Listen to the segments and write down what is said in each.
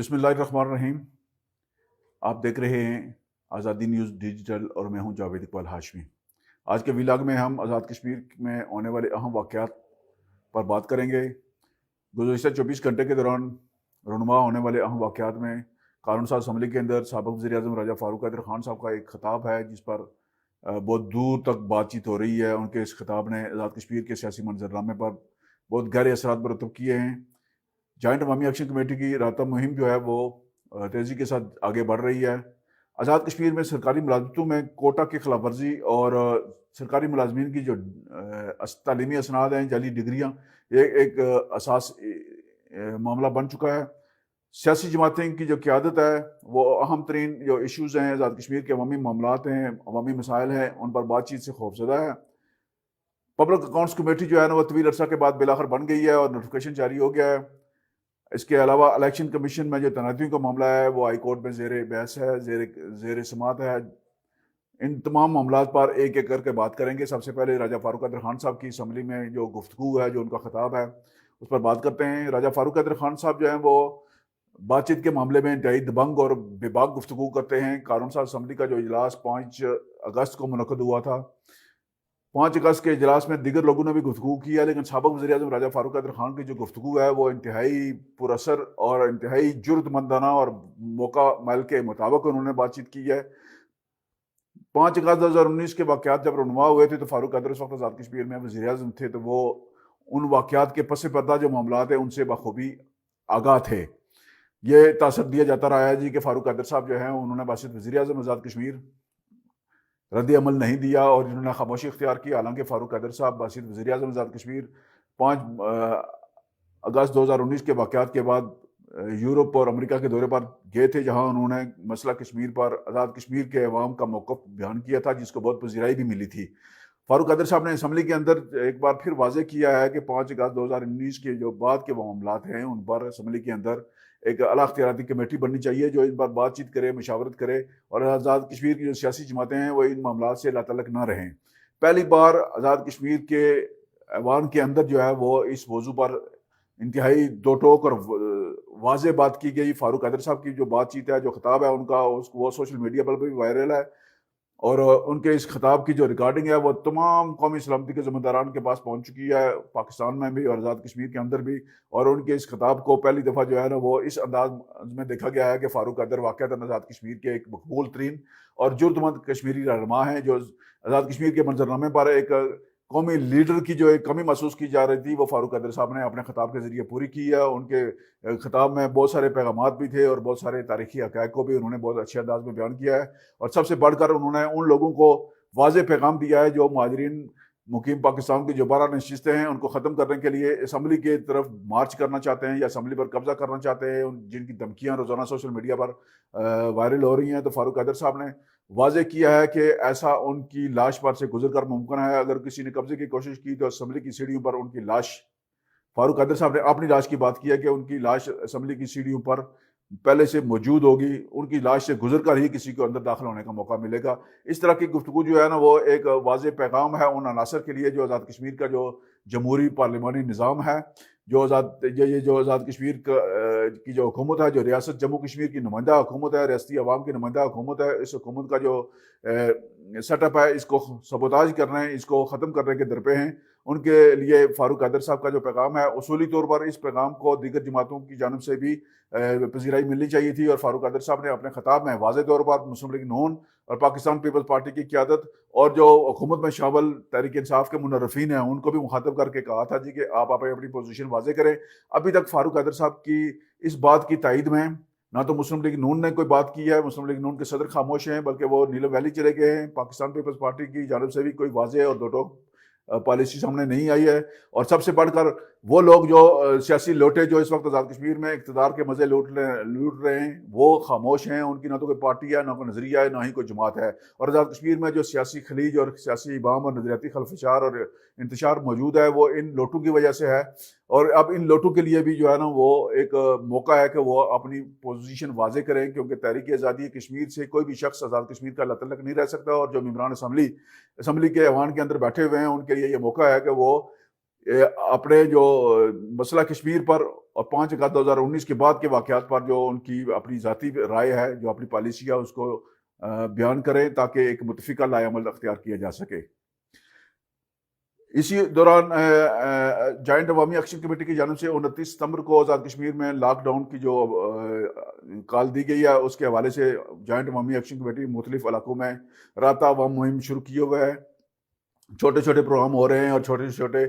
بسم اللہ الرحمن الرحیم۔ آپ دیکھ رہے ہیں آزادی نیوز ڈیجیٹل اور میں ہوں جاوید اقبال ہاشمی۔ آج کے ولاگ میں ہم آزاد کشمیر میں ہونے والے اہم واقعات پر بات کریں گے۔ گزشتہ 24 گھنٹے کے دوران رونما ہونے والے اہم واقعات میں قانون ساز اسمبلی کے اندر سابق وزیر اعظم راجہ فاروق قادر خان صاحب کا ایک خطاب ہے جس پر بہت دور تک بات چیت ہو رہی ہے۔ ان کے اس خطاب نے آزاد کشمیر کے سیاسی منظرنامے پر بہت گہرے اثرات مرتب کیے ہیں۔ جوائنٹ عوامی ایکشن کمیٹی کی رابطہ مہم جو ہے وہ تیزی کے ساتھ آگے بڑھ رہی ہے۔ آزاد کشمیر میں سرکاری ملازمتوں میں کوٹا کی خلاف ورزی اور سرکاری ملازمین کی جو تعلیمی اسناد ہیں، جعلی ڈگریاں، یہ ایک اساس معاملہ بن چکا ہے۔ سیاسی جماعتیں کی جو قیادت ہے وہ اہم ترین جو ایشوز ہیں، آزاد کشمیر کے عوامی معاملات ہیں، عوامی مسائل ہیں، ان پر بات چیت سے خوفزدہ ہے۔ پبلک اکاؤنٹس کمیٹی جو ہے نا وہ طویل عرصہ کے بعد بالآخر بن گئی ہے اور نوٹیفیکیشن جاری ہو گیا ہے۔ اس کے علاوہ الیکشن کمیشن میں جو تعیناتیوں کا معاملہ ہے وہ ہائی کورٹ میں زیر بحث ہے، زیر سماعت ہے۔ ان تمام معاملات پر ایک ایک کر کے بات کریں گے۔ سب سے پہلے راجہ فاروق قادر خان صاحب کی اسمبلی میں جو گفتگو ہے، جو ان کا خطاب ہے، اس پر بات کرتے ہیں۔ راجہ فاروق قادر خان صاحب جو ہیں وہ بات چیت کے معاملے میں انتہائی دبنگ اور بے باک گفتگو کرتے ہیں۔ قانون ساز اسمبلی کا جو اجلاس 5 اگست کو منعقد ہوا تھا، 5 اگست کے اجلاس میں دیگر لوگوں نے بھی گفتگو کیا، لیکن سابق وزیر اعظم راجہ فاروق قادر خان کی جو گفتگو ہے وہ انتہائی پر اثر اور انتہائی جرأت مندانہ اور موقع میل کے مطابق انہوں نے بات چیت کی ہے۔ 5 اگست 2019 کے واقعات جب رونما ہوئے تھے تو فاروق قادر اس وقت آزاد کشمیر میں وزیر اعظم تھے، تو وہ ان واقعات کے پس پردہ جو معاملات ہیں ان سے بخوبی آگاہ تھے۔ یہ تاثر دیا جاتا رہا ہے کہ فاروق قادر صاحب جو ہیں انہوں نے بحثیت وزیر اعظم آزاد کشمیر رد عمل نہیں دیا اور جنہوں نے خاموشی اختیار کی، حالانکہ فاروق قادر صاحب بحثیت وزیر اعظم آزاد کشمیر 5 اگست 2019 کے واقعات کے بعد یورپ اور امریکہ کے دورے پر گئے تھے، جہاں انہوں نے مسئلہ کشمیر پر آزاد کشمیر کے عوام کا موقف بیان کیا تھا، جس کو بہت پذیرائی بھی ملی تھی۔ فاروق قادر صاحب نے اسمبلی کے اندر ایک بار پھر واضح کیا ہے کہ 5 اگست 2019 کے جو بعد کے معاملات ہیں ان پر اسمبلی کے اندر ایک اعلیٰ اختیاراتی کمیٹی بننی چاہیے جو ان پر بات چیت کرے، مشاورت کرے، اور آزاد کشمیر کی جو سیاسی جماعتیں ہیں وہ ان معاملات سے لاتعلق نہ رہیں۔ پہلی بار آزاد کشمیر کے ایوان کے اندر جو ہے وہ اس موضوع پر انتہائی دو ٹوک اور واضح بات کی گئی۔ فاروق قادر صاحب کی جو بات چیت ہے، جو خطاب ہے ان کا، وہ سوشل میڈیا پر بھی وائرل ہے، اور ان کے اس خطاب کی جو ریکارڈنگ ہے وہ تمام قومی سلامتی کے ذمہ داران کے پاس پہنچ چکی ہے، پاکستان میں بھی اور آزاد کشمیر کے اندر بھی۔ اور ان کے اس خطاب کو پہلی دفعہ جو ہے نا وہ اس انداز میں دیکھا گیا ہے کہ فاروق قادر واقعتاً آزاد کشمیر کے ایک مقبول ترین اور جرأتمند کشمیری رہنما ہیں، جو آزاد کشمیر کے منظرنامے پر ایک قومی لیڈر کی جو ایک کمی محسوس کی جا رہی تھی وہ فاروق قادر صاحب نے اپنے خطاب کے ذریعے پوری کی ہے۔ ان کے خطاب میں بہت سارے پیغامات بھی تھے اور بہت سارے تاریخی حقائق کو بھی انہوں نے بہت اچھے انداز میں بیان کیا ہے، اور سب سے بڑھ کر انہوں نے ان لوگوں کو واضح پیغام دیا ہے جو مہاجرین مقیم پاکستان کی جو 12 نشستیں ہیں ان کو ختم کرنے کے لیے اسمبلی کی طرف مارچ کرنا چاہتے ہیں یا اسمبلی پر قبضہ کرنا چاہتے ہیں، جن کی دھمکیاں روزانہ سوشل میڈیا پر وائرل ہو رہی ہیں۔ تو فاروق قادر صاحب نے واضح کیا ہے کہ ایسا ان کی لاش پر سے گزر کر ممکن ہے۔ اگر کسی نے قبضے کی کوشش کی تو اسمبلی کی سیڑھیوں پر ان کی لاش، فاروق قادر صاحب نے اپنی لاش کی بات کی ہے کہ ان کی لاش اسمبلی کی سیڑھیوں پر پہلے سے موجود ہوگی، ان کی لاش سے گزر کر ہی کسی کو اندر داخل ہونے کا موقع ملے گا۔ اس طرح کی گفتگو جو ہے نا وہ ایک واضح پیغام ہے ان عناصر کے لیے جو آزاد کشمیر کا جو جمہوری پارلیمانی نظام ہے، جو آزاد کشمیر کی جو حکومت ہے، جو ریاست جموں کشمیر کی نمائندہ حکومت ہے، ریاستی عوام کی نمائندہ حکومت ہے، اس حکومت کا جو سیٹ اپ ہے اس کو سبوتاج کرنے، اس کو ختم کرنے کے درپے ہیں۔ ان کے لیے فاروق قادر صاحب کا جو پیغام ہے، اصولی طور پر اس پیغام کو دیگر جماعتوں کی جانب سے بھی پذیرائی ملنی چاہیے تھی، اور فاروق قادر صاحب نے اپنے خطاب میں واضح طور پر مسلم لیگ نون اور پاکستان پیپلز پارٹی کی قیادت اور جو حکومت میں شامل تحریک انصاف کے منرفین ہیں ان کو بھی مخاطب کر کے کہا تھا کہ آپ اپنی پوزیشن واضح کریں۔ ابھی تک فاروق قادر صاحب کی اس بات کی تائید میں نہ تو مسلم لیگ نون نے کوئی بات کی ہے، مسلم لیگ نون کے صدر خاموش ہیں، بلکہ وہ نیلم ویلی چلے گئے ہیں۔ پاکستان پیپلز پارٹی کی جانب سے بھی کوئی واضح اور دو ٹوک پالیسی سامنے نہیں آئی ہے، اور سب سے بڑھ کر وہ لوگ جو سیاسی لوٹے جو اس وقت آزاد کشمیر میں اقتدار کے مزے لوٹ رہے ہیں وہ خاموش ہیں۔ ان کی نہ تو کوئی پارٹی ہے، نہ کوئی نظریہ ہے، نہ ہی کوئی جماعت ہے، اور آزاد کشمیر میں جو سیاسی خلیج اور سیاسی ابہام اور نظریاتی خلفشار اور انتشار موجود ہے وہ ان لوٹوں کی وجہ سے ہے۔ اور اب ان لوٹوں کے لیے بھی جو ہے نا وہ ایک موقع ہے کہ وہ اپنی پوزیشن واضح کریں، کیونکہ تحریک آزادی کشمیر سے کوئی بھی شخص آزاد کشمیر کا تعلق نہیں رہ سکتا، اور جو ممبران اسمبلی کے ایوان کے اندر بیٹھے ہوئے ہیں ان کے لیے یہ موقع ہے کہ وہ اپنے جو مسئلہ کشمیر پر اور 5/11/2019 کے بعد کے واقعات پر جو ان کی اپنی ذاتی رائے ہے، جو اپنی پالیسی ہے، اس کو بیان کریں تاکہ ایک متفقہ لائے عمل اختیار کیا جا سکے۔ اسی دوران جوائنٹ عوامی ایکشن کمیٹی کی جانب سے 29 ستمبر کو آزاد کشمیر میں لاک ڈاؤن کی جو کال دی گئی ہے، اس کے حوالے سے جوائنٹ عوامی ایکشن کمیٹی مختلف علاقوں میں رابطہ عوام مہم شروع کیے ہوئے ہے۔ چھوٹے چھوٹے پروگرام ہو رہے ہیں اور چھوٹے چھوٹے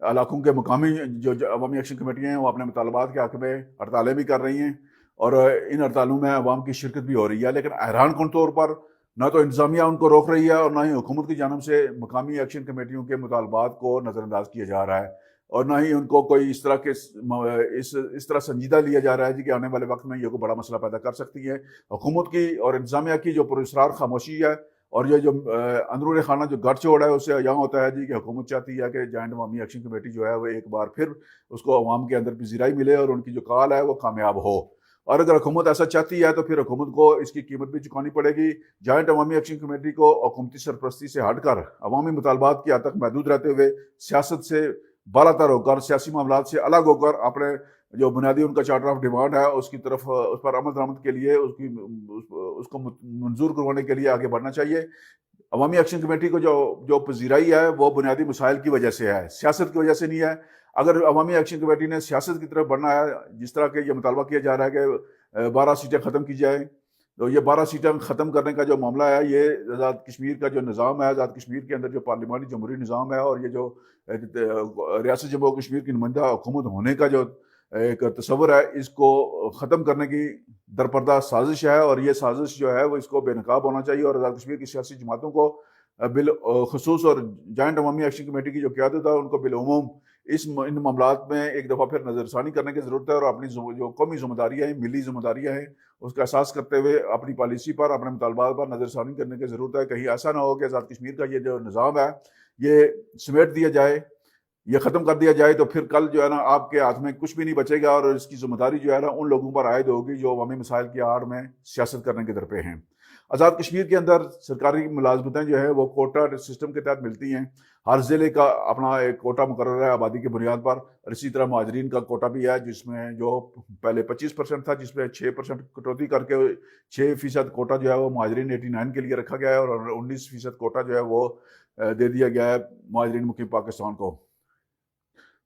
علاقوں کے مقامی جو عوامی ایکشن کمیٹیاں ہیں وہ اپنے مطالبات کے حق میں ہڑتالیں بھی کر رہی ہیں، اور ان ہڑتالوں میں عوام کی شرکت بھی ہو رہی ہے، لیکن حیران کن طور پر نہ تو انتظامیہ ان کو روک رہی ہے اور نہ ہی حکومت کی جانب سے مقامی ایکشن کمیٹیوں کے مطالبات کو نظر انداز کیا جا رہا ہے، اور نہ ہی ان کو کوئی اس طرح کے اس طرح سنجیدہ لیا جا رہا ہے کہ آنے والے وقت میں یہ کوئی بڑا مسئلہ پیدا کر سکتی ہے۔ حکومت کی اور انتظامیہ کی جو پراسرار خاموشی ہے اور یہ جو اندرون خانہ جو گٹ چھوڑ ہے، اس سے یہاں ہوتا ہے کہ حکومت چاہتی ہے کہ جوائنٹ عوامی ایکشن کمیٹی جو ہے وہ ایک بار پھر اس کو عوام کے اندر پذیرائی ملے اور ان کی جو کال ہے وہ کامیاب ہو، اور اگر حکومت ایسا چاہتی ہے تو پھر حکومت کو اس کی قیمت بھی چکانی پڑے گی۔ جوائنٹ عوامی ایکشن کمیٹی کو حکومتی سرپرستی سے ہٹ کر عوامی مطالبات کی حد تک محدود رہتے ہوئے سیاست سے بالا تر ہو کر، سیاسی معاملات سے الگ ہو کر اپنے جو بنیادی ان کا چارٹر آف ڈیمانڈ ہے اس کی طرف، اس پر عمل درآمد کے لیے اس کو منظور کروانے کے لیے آگے بڑھنا چاہیے۔ عوامی ایکشن کمیٹی کو جو پذیرائی ہے وہ بنیادی مسائل کی وجہ سے ہے، سیاست کی وجہ سے نہیں ہے۔ اگر عوامی ایکشن کمیٹی نے سیاست کی طرف بڑھنا ہے، جس طرح کہ یہ مطالبہ کیا جا رہا ہے کہ 12 سیٹیں ختم کی جائیں، تو یہ 12 سیٹیں ختم کرنے کا جو معاملہ ہے، یہ آزاد کشمیر کا جو نظام ہے، آزاد کشمیر کے اندر جو پارلیمانی جمہوری نظام ہے اور یہ جو ریاست جموں و کشمیر کی نمائندہ حکومت ہونے کا جو ایک تصور ہے، اس کو ختم کرنے کی درپردہ سازش ہے، اور یہ سازش جو ہے وہ اس کو بے نقاب ہونا چاہیے، اور آزاد کشمیر کی سیاسی جماعتوں کو بالخصوص اور جوائنٹ عوامی ایکشن کمیٹی کی جو قیادت ہے ان کو بالعموم ان معاملات میں ایک دفعہ پھر نظر ثانی کرنے کی ضرورت ہے، اور اپنی جو قومی ذمہ داریاں ہیں، ملی ذمہ داریاں ہیں، اس کا احساس کرتے ہوئے اپنی پالیسی پر، اپنے مطالبات پر نظر ثانی کرنے کی ضرورت ہے۔ کہیں ایسا نہ ہو کہ آزاد کشمیر کا یہ جو نظام ہے یہ سمیٹ دیا جائے، یہ ختم کر دیا جائے، تو پھر کل جو ہے نا آپ کے ہاتھ میں کچھ بھی نہیں بچے گا، اور اس کی ذمہ داری جو ہے نا ان لوگوں پر عائد ہوگی جو عوامی مسائل کی آڑ میں سیاست کرنے کے درپے ہیں۔ آزاد کشمیر کے اندر سرکاری ملازمتیں جو ہیں وہ کوٹا سسٹم کے تحت ملتی ہیں، ہر ضلع کا اپنا ایک کوٹا مقرر ہے آبادی کی بنیاد پر، اور اسی طرح مہاجرین کا کوٹا بھی ہے، جس میں جو پہلے 25% تھا، جس میں 6% کٹوتی کر کے 6% کوٹا جو ہے وہ مہاجرین 89 کے لیے رکھا گیا ہے، اور 19% کوٹا جو ہے وہ دے دیا گیا ہے مہاجرین مقیم پاکستان کو۔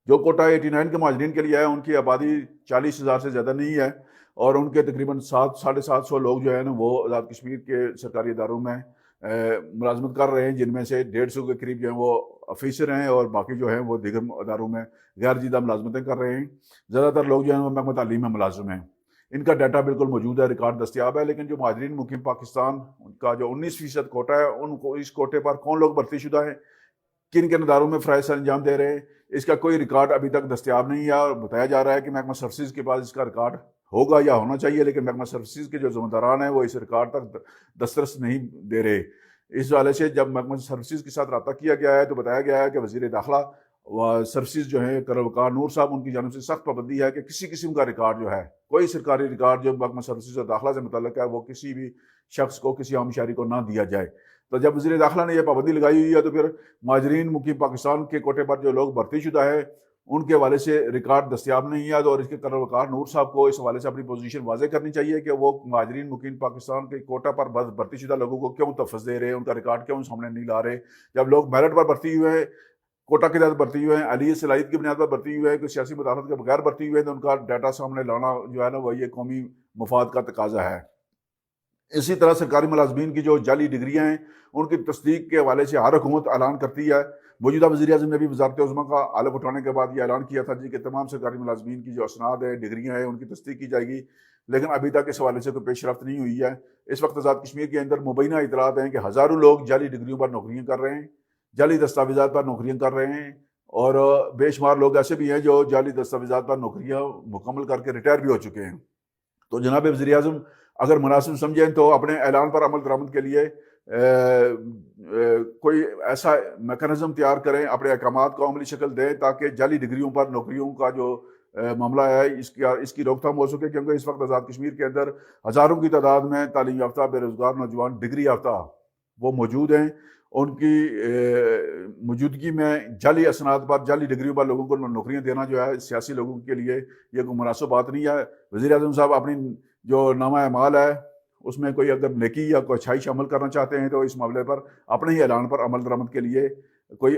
جو کوٹا 89 کے مہاجرین کے لیے ہے، ان کی آبادی 40,000 سے زیادہ نہیں ہے، اور ان کے تقریباً 700-750 لوگ جو ہیں نا وہ آزاد کشمیر کے سرکاری اداروں میں ملازمت کر رہے ہیں، جن میں سے 150 کے قریب جو ہیں وہ آفیسر ہیں، اور باقی جو ہیں وہ دیگر اداروں میں غیر جدہ ملازمتیں کر رہے ہیں۔ زیادہ تر لوگ جو ہیں وہ محکمہ تعلیم میں ملازم ہیں۔ ان کا ڈیٹا بالکل موجود ہے، ریکارڈ دستیاب ہے، لیکن جو مہاجرین مقیم پاکستان کا جو 19% کوٹا ہے، ان کو اس کوٹے پر کون لوگ بھرتی شدہ ہیں، کن کن اداروں میں فرائض سر انجام دے رہے ہیں، اس کا کوئی ریکارڈ ابھی تک دستیاب نہیں ہے، اور بتایا جا رہا ہے کہ محکمہ سروسز کے پاس اس کا ریکارڈ ہوگا یا ہونا چاہیے، لیکن محکمہ سروسز کے جو ذمہ داران ہیں وہ اس ریکارڈ تک دسترس نہیں دے رہے۔ اس حوالے سے جب محکمہ سروسز کے ساتھ رابطہ کیا گیا ہے تو بتایا گیا ہے کہ وزیر داخلہ و سروسز جو ہیں کرل وقار نور صاحب، ان کی جانب سے سخت پابندی ہے کہ کسی قسم کا ریکارڈ جو ہے، کوئی سرکاری ریکارڈ جو محکمہ سروسز اور داخلہ سے متعلق ہے، وہ کسی بھی شخص کو، کسی عام شہری کو نہ دیا جائے۔ تو جب وزیر داخلہ نے یہ پابندی لگائی ہوئی ہے تو پھر مہاجرین مقیم پاکستان کے کوٹے پر جو لوگ بھرتی شدہ ہیں ان کے حوالے سے ریکارڈ دستیاب نہیں ہے، اور اس کے کرل وقار نور صاحب کو اس حوالے سے اپنی پوزیشن واضح کرنی چاہیے کہ وہ مہاجرین مقیم پاکستان کے کوٹا پر بھرتی شدہ لوگوں کو کیوں تفویض دے رہے ہیں، ان کا ریکارڈ کیوں سامنے نہیں لا رہے۔ جب لوگ میرٹ پر بھرتی ہوئے ہیں، کوٹا کے تحت بھرتی ہوئے ہیں، علی صلاحیت کی بنیاد پر بھرتی ہوئے ہیں، کوئی سیاسی مداخلت کے بغیر بھرتی ہوئے ہیں، تو ان کا ڈیٹا سامنے لانا جو ہے نا وہ یہ قومی مفاد کا تقاضا ہے۔ اسی طرح سرکاری ملازمین کی جو جعلی ڈگریاں ہیں ان کی تصدیق کے حوالے سے ہر حکومت اعلان کرتی ہے۔ موجودہ وزیر اعظم نے بھی وزارت عظمیٰ کا حلف اٹھانے کے بعد یہ اعلان کیا تھا کہ تمام سرکاری ملازمین کی جو اسناد ہیں، ڈگریاں ہیں، ان کی تصدیق کی جائے گی، لیکن ابھی تک اس حوالے سے کوئی پیش رفت نہیں ہوئی ہے۔ اس وقت آزاد کشمیر کے اندر مبینہ اطلاعات ہیں کہ ہزاروں لوگ جعلی ڈگریوں پر نوکریاں کر رہے ہیں، جعلی دستاویزات پر نوکریاں کر رہے ہیں، اور بے شمار لوگ ایسے بھی ہیں جو جعلی دستاویزات پر نوکریاں مکمل کر کے ریٹائر بھی ہو چکے ہیں۔ تو جناب وزیر اعظم اگر مناسب سمجھیں تو اپنے اعلان پر عمل درآمد کے لیے کوئی ایسا میکانزم تیار کریں، اپنے احکامات کو عملی شکل دیں تاکہ جعلی ڈگریوں پر نوکریوں کا جو معاملہ ہے اس کی روک تھام ہو سکے، کیونکہ اس وقت آزاد کشمیر کے اندر ہزاروں کی تعداد میں تعلیم یافتہ بے روزگار نوجوان ڈگری یافتہ وہ موجود ہیں، ان کی موجودگی میں جعلی اسناد پر جعلی ڈگریوں پر لوگوں کو نوکریاں دینا جو ہے سیاسی لوگوں کے لیے یہ کوئی مناسب بات نہیں ہے۔ وزیر اعظم صاحب اپنی جو نامہ اعمال ہے اس میں کوئی اگر نیکی یا کوئی اچھائی شامل کرنا چاہتے ہیں تو اس معاملے پر اپنے ہی اعلان پر عمل درآمد کے لیے کوئی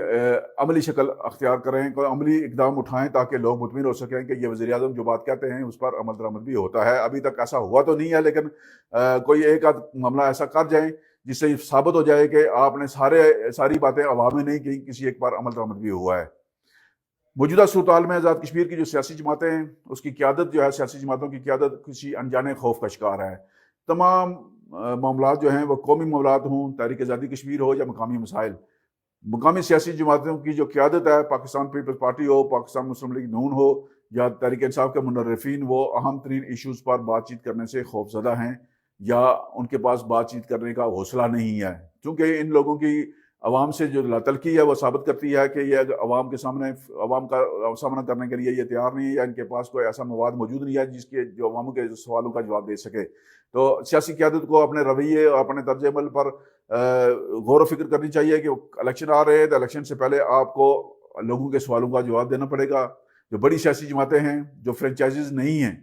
عملی شکل اختیار کریں، کوئی عملی اقدام اٹھائیں تاکہ لوگ مطمئن ہو سکیں کہ یہ وزیر اعظم جو بات کہتے ہیں اس پر عمل درآمد بھی ہوتا ہے۔ ابھی تک ایسا ہوا تو نہیں ہے، لیکن کوئی ایک آدھ معاملہ ایسا کر جائیں جس سے یہ ثابت ہو جائے کہ آپ نے ساری باتیں عوام میں نہیں کی، کسی ایک پر عمل درآمد بھی ہوا ہے۔ موجودہ صورتحال میں آزاد کشمیر کی جو سیاسی جماعتیں ہیں اس کی قیادت جو ہے، سیاسی جماعتوں کی قیادت کسی انجانے خوف کا شکار ہے۔ تمام معاملات جو ہیں وہ قومی معاملات ہوں، تحریک آزادی کشمیر ہو یا مقامی مسائل، مقامی سیاسی جماعتوں کی جو قیادت ہے، پاکستان پیپلز پارٹی ہو، پاکستان مسلم لیگ نون ہو یا تحریک انصاف کے منرفین، وہ اہم ترین ایشوز پر بات چیت کرنے سے خوف زدہ ہیں یا ان کے پاس بات چیت کرنے کا حوصلہ نہیں ہے، کیونکہ ان لوگوں کی عوام سے جو لاتلقی ہے وہ ثابت کرتی ہے کہ یہ عوام کے سامنے عوام کا سامنا کرنے کے لیے یہ تیار نہیں ہے، یا ان کے پاس کوئی ایسا مواد موجود نہیں ہے جس کے جو عواموں کے سوالوں کا جواب دے سکے۔ تو سیاسی قیادت کو اپنے رویے اور اپنے طرز عمل پر غور و فکر کرنی چاہیے کہ الیکشن آ رہے ہیں تو الیکشن سے پہلے آپ کو لوگوں کے سوالوں کا جواب دینا پڑے گا۔ جو بڑی سیاسی جماعتیں ہیں جو فرنچائزز نہیں ہیں،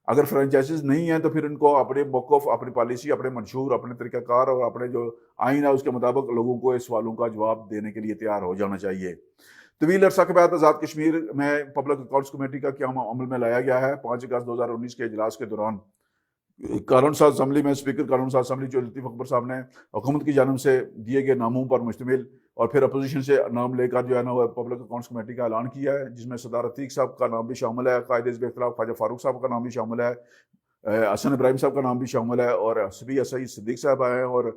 اگر فرنچائزز نہیں ہیں تو پھر ان کو اپنے موقف، اپنی پالیسی، اپنے منشور، اپنے طریقہ کار اور اپنے جو آئین ہے اس کے مطابق لوگوں کو اس سوالوں کا جواب دینے کے لیے تیار ہو جانا چاہیے۔ طویل عرصہ کے بعد آزاد کشمیر میں پبلک اکاؤنٹس کمیٹی کا قیام عمل میں لایا گیا ہے۔ 5 اگست 2019 کے اجلاس کے دوران قانون ساز اسمبلی میں اسپیکر قانون ساز اسمبلی چودھری لطیف اکبر صاحب نے حکومت کی جانب سے دیے گئے ناموں پر مشتمل اور پھر اپوزیشن سے نام لے کر جو ہے نا وہ پبلک اکاؤنٹس کمیٹی کا اعلان کیا ہے، جس میں سردار عتیق صاحب کا نام بھی شامل ہے، قائد حزب اختلاف خواجہ فاروق صاحب کا نام بھی شامل ہے، حسن ابراہیم صاحب کا نام بھی شامل ہے، اور حسبی سعید صدیق صاحب ہیں، اور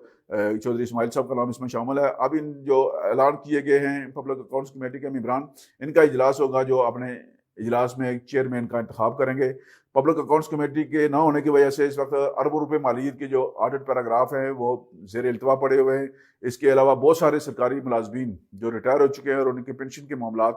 چودھری اسماعیل صاحب کا نام اس میں شامل ہے۔ اب ان جو اعلان کیے گئے ہیں پبلک اکاؤنٹس کمیٹی کے ممبران، ان کا اجلاس ہوگا جو اپنے اجلاس میں ایک چیئرمین کا انتخاب کریں گے۔ پبلک اکاؤنٹس کمیٹی کے نہ ہونے کی وجہ سے اس وقت اربوں روپے مالیت کے جو آڈٹ پیراگراف ہیں وہ زیر التوا پڑے ہوئے ہیں۔ اس کے علاوہ بہت سارے سرکاری ملازمین جو ریٹائر ہو چکے ہیں اور ان کی پینشن کے معاملات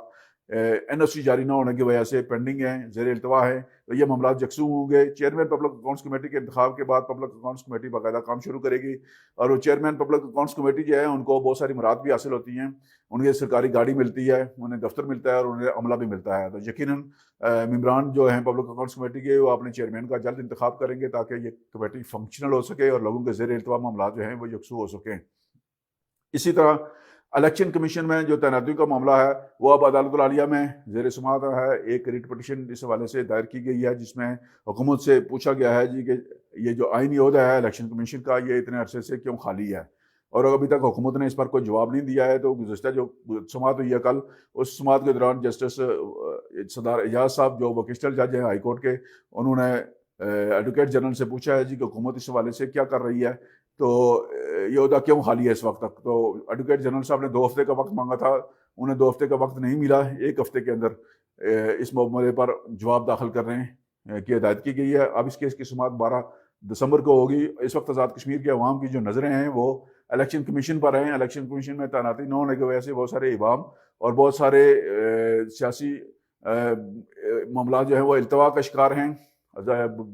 این او سی جاری نہ ہونے کی وجہ سے پینڈنگ ہیں، زیر التوا ہیں، تو یہ معاملات یکسو ہوں گے۔ چیئرمین پبلک اکاؤنٹس کمیٹی کے انتخاب کے بعد پبلک اکاؤنٹس کمیٹی باقاعدہ کام شروع کرے گی، اور وہ چیئرمین پبلک اکاؤنٹس کمیٹی جو ہے ان کو بہت ساری مراد بھی حاصل ہوتی ہیں، انہیں سرکاری گاڑی ملتی ہے، انہیں دفتر ملتا ہے اور انہیں عملہ بھی ملتا ہے۔ تو یقیناً ممبران جو ہیں پبلک اکاؤنٹس کمیٹی کے وہ اپنے چیئرمین کا جلد انتخاب کریں گے تاکہ یہ کمیٹی فنکشنل ہو سکے اور لوگوں کے زیر التوا معاملات جو ہیں وہ یکسو ہو سکیں۔ اسی طرح الیکشن کمیشن میں جو تعیناتیوں کا معاملہ ہے وہ اب عدالت العالیہ میں زیر سماعت ہے۔ ایک ریٹ پٹیشن اس حوالے سے دائر کی گئی ہے جس میں حکومت سے پوچھا گیا ہے جی کہ یہ جو آئینی عہدہ ہے الیکشن کمیشن کا یہ اتنے عرصے سے کیوں خالی ہے، اور ابھی تک حکومت نے اس پر کوئی جواب نہیں دیا ہے۔ تو گزشتہ جو سماعت ہوئی ہے کل، اس سماعت کے دوران جسٹس سردار اعجاز صاحب جو وکیشنل جج ہیں ہائی کورٹ کے، انہوں نے ایڈوکیٹ جنرل سے پوچھا ہے جی کہ حکومت اس حوالے سے کیا کر رہی ہے، تو یہ عہدہ کیوں خالی ہے اس وقت تک۔ تو ایڈوکیٹ جنرل صاحب نے 2 ہفتے کا وقت مانگا تھا، انہیں 2 ہفتے کا وقت نہیں ملا، 1 ہفتے کے اندر اس معاملے پر جواب داخل کرنے کی ہدایت کی گئی ہے۔ اب اس کیس کی سماعت 12 دسمبر کو ہوگی۔ اس وقت آزاد کشمیر کے عوام کی جو نظریں ہیں وہ الیکشن کمیشن پر ہیں۔ الیکشن کمیشن میں تعیناتی نہ ہونے کی وجہ سے بہت سارے عوام اور بہت سارے سیاسی معاملات جو ہیں وہ التوا کا شکار ہیں۔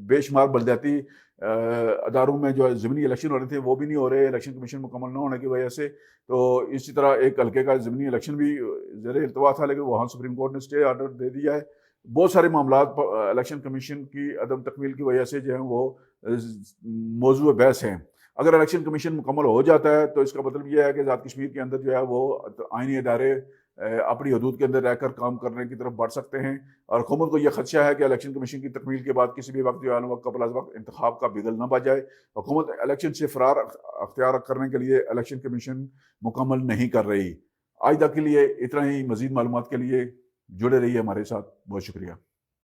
بے شمار بلدیاتی اداروں میں جو ضمنی الیکشن ہو رہے تھے وہ بھی نہیں ہو رہے الیکشن کمیشن مکمل نہ ہونے کی وجہ سے۔ تو اسی طرح ایک حلقے کا ضمنی الیکشن بھی زیر التوا تھا لیکن وہاں سپریم کورٹ نے اسٹے آرڈر دے دیا ہے۔ بہت سارے معاملات الیکشن کمیشن کی عدم تکمیل کی وجہ سے جو ہیں وہ موضوع بحث ہیں۔ اگر الیکشن کمیشن مکمل ہو جاتا ہے تو اس کا مطلب یہ ہے کہ آزاد کشمیر کے اندر جو ہے وہ آئینی ادارے اپنی حدود کے اندر رہ کر کام کرنے کی طرف بڑھ سکتے ہیں، اور حکومت کو یہ خدشہ ہے کہ الیکشن کمیشن کی تکمیل کے بعد کسی بھی وقت جو ہے قبل از وقت انتخاب کا بگل نہ بچ جائے۔ حکومت الیکشن سے فرار اختیار کرنے کے لیے الیکشن کمیشن مکمل نہیں کر رہی۔ آئندہ کے لیے اتنا ہی، مزید معلومات کے لیے جڑے رہیے ہمارے ساتھ۔ بہت شکریہ۔